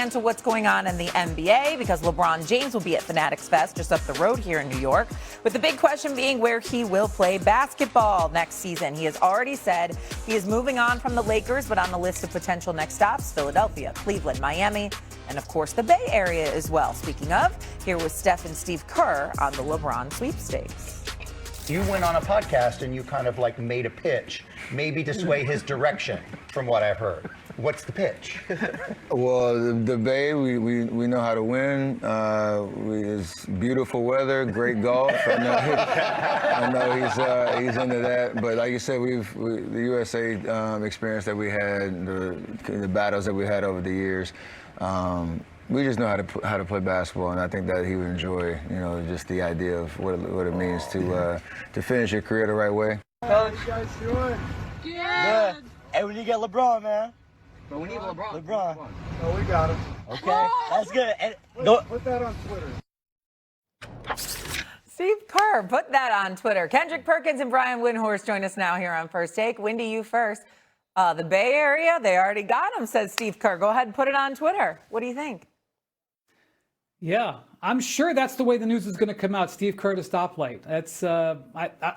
pan to what's going on in the NBA because LeBron James will be at Fanatics Fest just up the road here in New York, with the big question being where he will play basketball next season. He has already said he is moving on from the Lakers, but on the list of potential next stops, Philadelphia, Cleveland, Miami, and of course the Bay Area as well. Speaking of, here was Steph and Steve Kerr on the LeBron sweepstakes. You went on a podcast and you kind of like made a pitch, maybe to sway his direction, from what I've heard. What's the pitch? Well, the Bay, we know how to win. It's beautiful weather, great golf. I know he's into that. But like you said, the USA experience that we had, the battles that we had over the years. We just know how to play basketball, and I think that he would enjoy, just the idea of what it means to finish your career the right way. How you guys doing? Good. Hey, we need to get LeBron, man. But we need LeBron. Oh, we got him. Okay, that's good. And put that on Twitter. Steve Kerr, put that on Twitter. Kendrick Perkins and Brian Windhorst join us now here on First Take. Wendy, you first. The Bay Area, they already got him, says Steve Kerr. Go ahead and put it on Twitter. What do you think? Yeah, I'm sure that's the way the news is going to come out. Steve Kerr to stoplight. That's I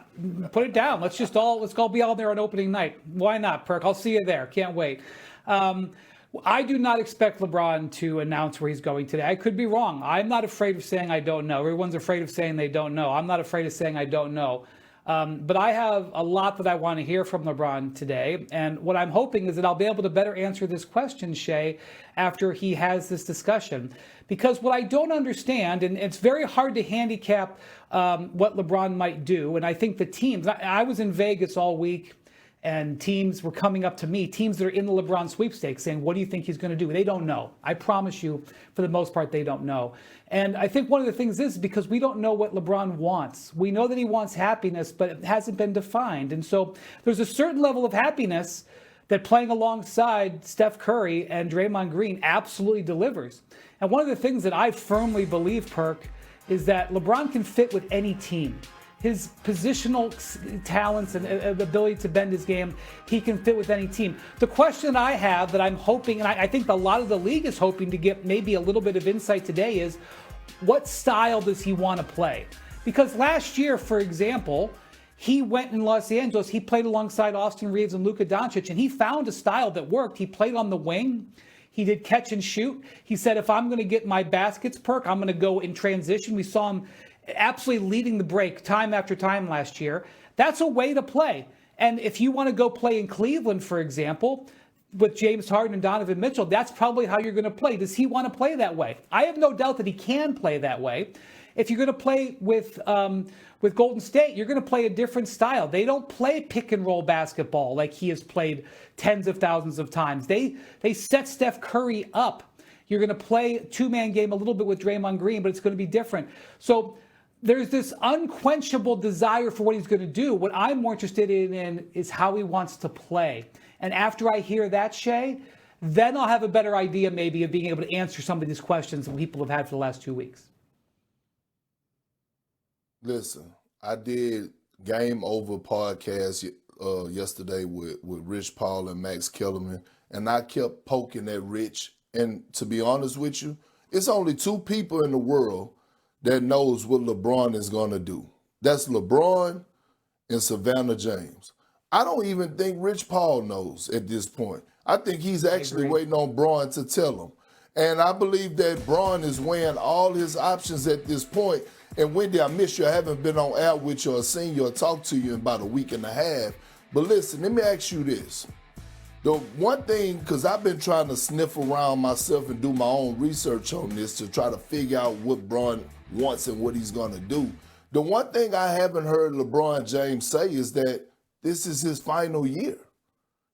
put it down. Let's all be out there on opening night. Why not, Perk? I'll see you there. Can't wait. I do not expect LeBron to announce where he's going today. I could be wrong. I'm not afraid of saying I don't know. Everyone's afraid of saying they don't know. I'm not afraid of saying I don't know. But I have a lot that I want to hear from LeBron today. And what I'm hoping is that I'll be able to better answer this question, Shay, after he has this discussion. Because what I don't understand, and it's very hard to handicap what LeBron might do, and I think the teams, I was in Vegas all week, and teams were coming up to me, teams that are in the LeBron sweepstakes, saying, what do you think he's going to do? They don't know. I promise you, for the most part, they don't know. And I think one of the things is because we don't know what LeBron wants. We know that he wants happiness, but it hasn't been defined. And so there's a certain level of happiness that playing alongside Steph Curry and Draymond Green absolutely delivers. And one of the things that I firmly believe, Perk, is that LeBron can fit with any team. His positional talents and ability to bend his game, he can fit with any team. The question I have that I'm hoping, and I think a lot of the league is hoping to get maybe a little bit of insight today, is what style does he want to play? Because last year, for example, he went in Los Angeles, he played alongside Austin Reeves and Luka Doncic, and he found a style that worked. He played on the wing. He did catch and shoot. He said, if I'm going to get my baskets, Perk, I'm going to go in transition. We saw him absolutely leading the break time after time last year. That's a way to play. And if you want to go play in Cleveland, for example, with James Harden and Donovan Mitchell, that's probably how you're going to play. Does he want to play that way? I have no doubt that he can play that way. If you're going to play with Golden State, you're going to play a different style. They don't play pick and roll basketball like he has played tens of thousands of times. They set Steph Curry up. You're going to play two-man game a little bit with Draymond Green, but it's going to be different. So there's this unquenchable desire for what he's going to do. What I'm more interested in is how he wants to play. And after I hear that, Shay, then I'll have a better idea maybe of being able to answer some of these questions that people have had for the last 2 weeks. Listen, I did Game Over podcast yesterday with Rich Paul and Max Kellerman, and I kept poking at Rich. And to be honest with you, it's only two people in the world that knows what LeBron is going to do. That's LeBron and Savannah James. I don't even think Rich Paul knows at this point. I think he's actually waiting on Bron to tell him. And I believe that Bron is weighing all his options at this point. And Wendy, I miss you. I haven't been on air with you or seen you or talked to you in about a week and a half. But listen, let me ask you this. The one thing, because I've been trying to sniff around myself and do my own research on this to try to figure out what Bron wants and what he's going to do. The one thing I haven't heard LeBron James say is that this is his final year.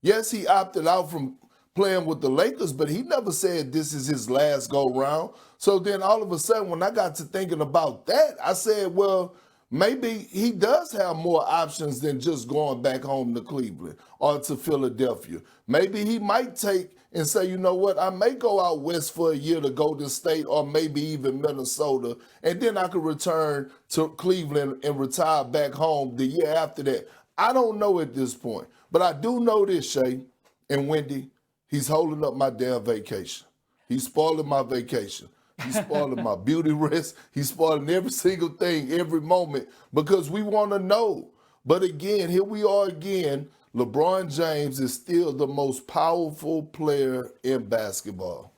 Yes, he opted out from playing with the Lakers, but he never said this is his last go-round. So then all of a sudden, when I got to thinking about that, I said, well, maybe he does have more options than just going back home to Cleveland or to Philadelphia. Maybe he might take and say, you know what, I may go out west for a year to Golden State or maybe even Minnesota, and then I could return to Cleveland and retire back home the year after that. I don't know at this point, but I do know this, Shay and Wendy, he's holding up my damn vacation. He's spoiling my vacation. He's spoiling my beauty rest. He's spoiling every single thing, every moment, because we want to know. But again, here we are again. LeBron James is still the most powerful player in basketball.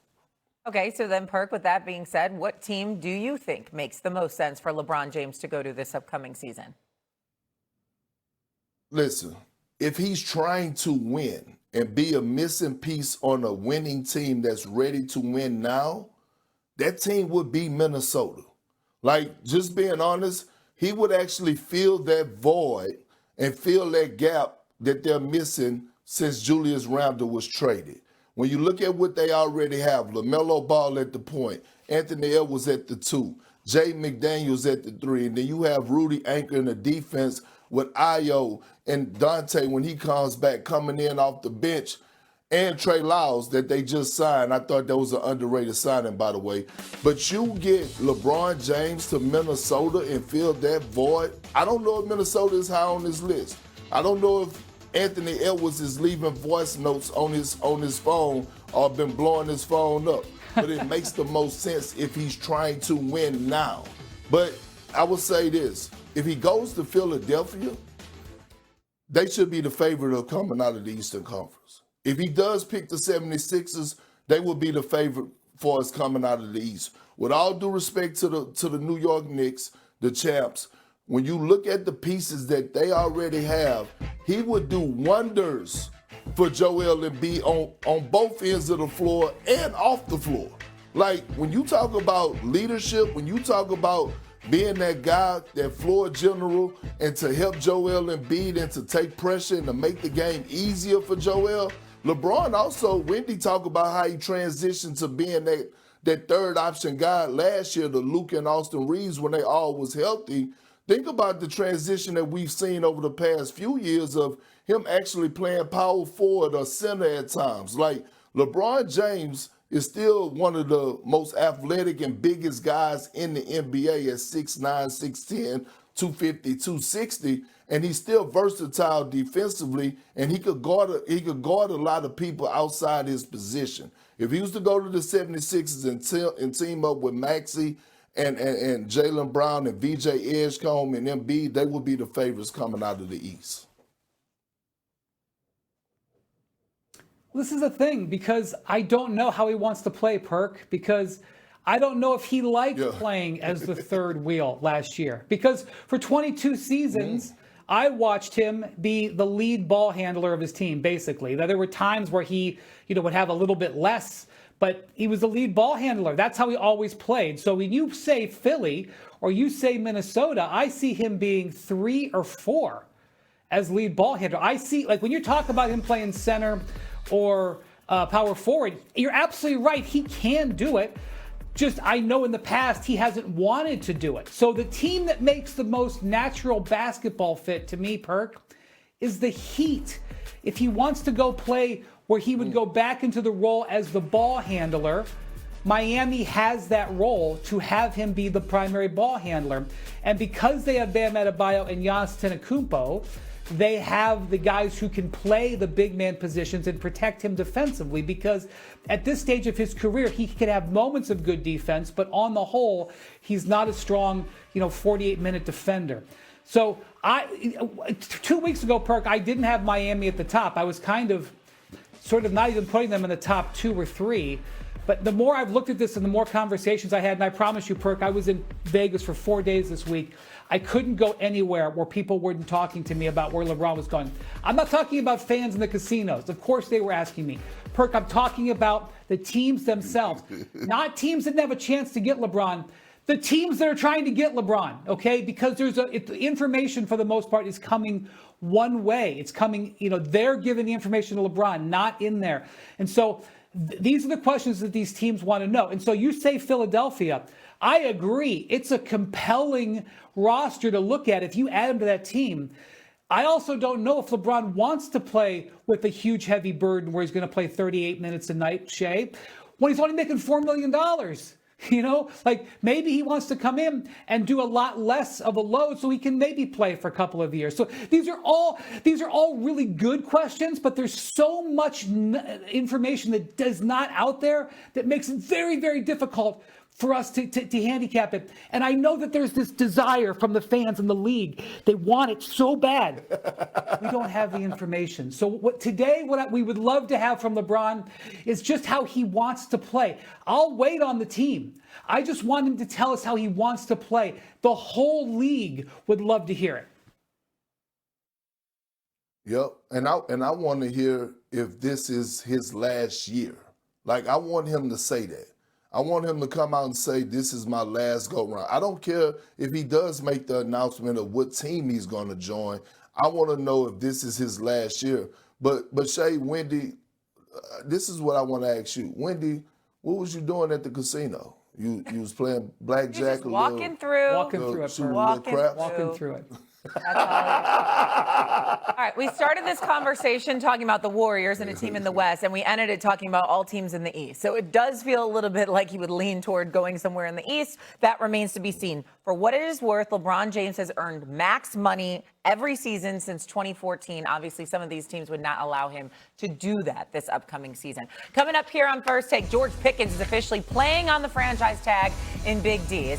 Okay, so then, Perk, with that being said, what team do you think makes the most sense for LeBron James to go to this upcoming season? Listen, if he's trying to win and be a missing piece on a winning team that's ready to win now, that team would be Minnesota. Like, just being honest, he would actually fill that void and fill that gap that they're missing since Julius Randle was traded. When you look at what they already have, LaMelo Ball at the point, Anthony Edwards at the 2, Jay McDaniels at the 3, and then you have Rudy anchoring the defense with Ayo and Dante when he comes back coming in off the bench, and Trey Lyles that they just signed. I thought that was an underrated signing, by the way. But you get LeBron James to Minnesota and fill that void. I don't know if Minnesota is high on this list. I don't know if Anthony Edwards is leaving voice notes on his phone or been blowing his phone up. But it makes the most sense if he's trying to win now. But I will say this. If he goes to Philadelphia, they should be the favorite of coming out of the Eastern Conference. If he does pick the 76ers, they will be the favorite for us coming out of the East. With all due respect to the New York Knicks, the champs, when you look at the pieces that they already have, he would do wonders for Joel Embiid on both ends of the floor and off the floor. Like, when you talk about leadership, when you talk about being that guy, that floor general, and to help Joel Embiid and to take pressure and to make the game easier for Joel, LeBron also, Wendy talked about how he transitioned to being that third option guy last year to Luke and Austin Reeves when they all was healthy. Think about the transition that we've seen over the past few years of him actually playing power forward or center at times. Like, LeBron James is still one of the most athletic and biggest guys in the NBA at 6'9", 6'10", 250, 260, and he's still versatile defensively, and he could guard a lot of people outside his position. If he was to go to the 76ers and team up with Maxey and Jaylen Brown and VJ Edgecombe and Embiid, they would be the favorites coming out of the East. This is the thing, because I don't know how he wants to play, Perk, because I don't know if he liked playing as the third wheel last year. Because for 22 seasons, I watched him be the lead ball handler of his team, basically. Now, there were times where he, would have a little bit less, but he was the lead ball handler. That's how he always played. So when you say Philly or you say Minnesota, I see him being 3 or 4 as lead ball handler. I see, like, when you talk about him playing center or power forward, you're absolutely right. He can do it. Just, I know in the past he hasn't wanted to do it. So the team that makes the most natural basketball fit to me, Perk, is the Heat. If he wants to go play where he would go back into the role as the ball handler, Miami has that role to have him be the primary ball handler. And because they have Bam Adebayo and Giannis Antetokounmpo, they have the guys who can play the big man positions and protect him defensively, because at this stage of his career, he can have moments of good defense, but on the whole, he's not a strong, 48-minute defender. So 2 weeks ago, Perk, I didn't have Miami at the top. I was sort of not even putting them in the top 2 or 3. But the more I've looked at this and the more conversations I had, and I promise you, Perk, I was in Vegas for 4 days this week. I couldn't go anywhere where people weren't talking to me about where LeBron was going. I'm not talking about fans in the casinos. Of course they were asking me. Perk, I'm talking about the teams themselves. Not teams that didn't have a chance to get LeBron. The teams that are trying to get LeBron, okay? Because the information for the most part is coming one way. It's coming, they're giving the information to LeBron, not in there. And so these are the questions that these teams want to know. And so you say Philadelphia. I agree. It's a compelling roster to look at if you add him to that team. I also don't know if LeBron wants to play with a huge, heavy burden where he's going to play 38 minutes a night, Shea, when he's only making $4 million. You know, like maybe he wants to come in and do a lot less of a load so he can maybe play for a couple of years. So these are all really good questions, but there's so much information that is not out there that makes it very, very difficult for us to handicap it. And I know that there's this desire from the fans in the league. They want it so bad. We don't have the information. So what we would love to have from LeBron is just how he wants to play. I'll wait on the team. I just want him to tell us how he wants to play. The whole league would love to hear it. Yep, and I want to hear if this is his last year. Like, I want him to say that. I want him to come out and say, this is my last go-round. I don't care if he does make the announcement of what team he's going to join. I want to know if this is his last year. But Shay, Wendy, this is what I want to ask you. Wendy, what was you doing at the casino? You was playing blackjack? Just walking through it. That's all right, we started this conversation talking about the Warriors and a team in the West, and we ended it talking about all teams in the East. So it does feel a little bit like he would lean toward going somewhere in the East. That remains to be seen. For what it is worth, LeBron James has earned max money every season since 2014. Obviously, some of these teams would not allow him to do that this upcoming season. Coming up here on First Take, George Pickens is officially playing on the franchise tag in Big D.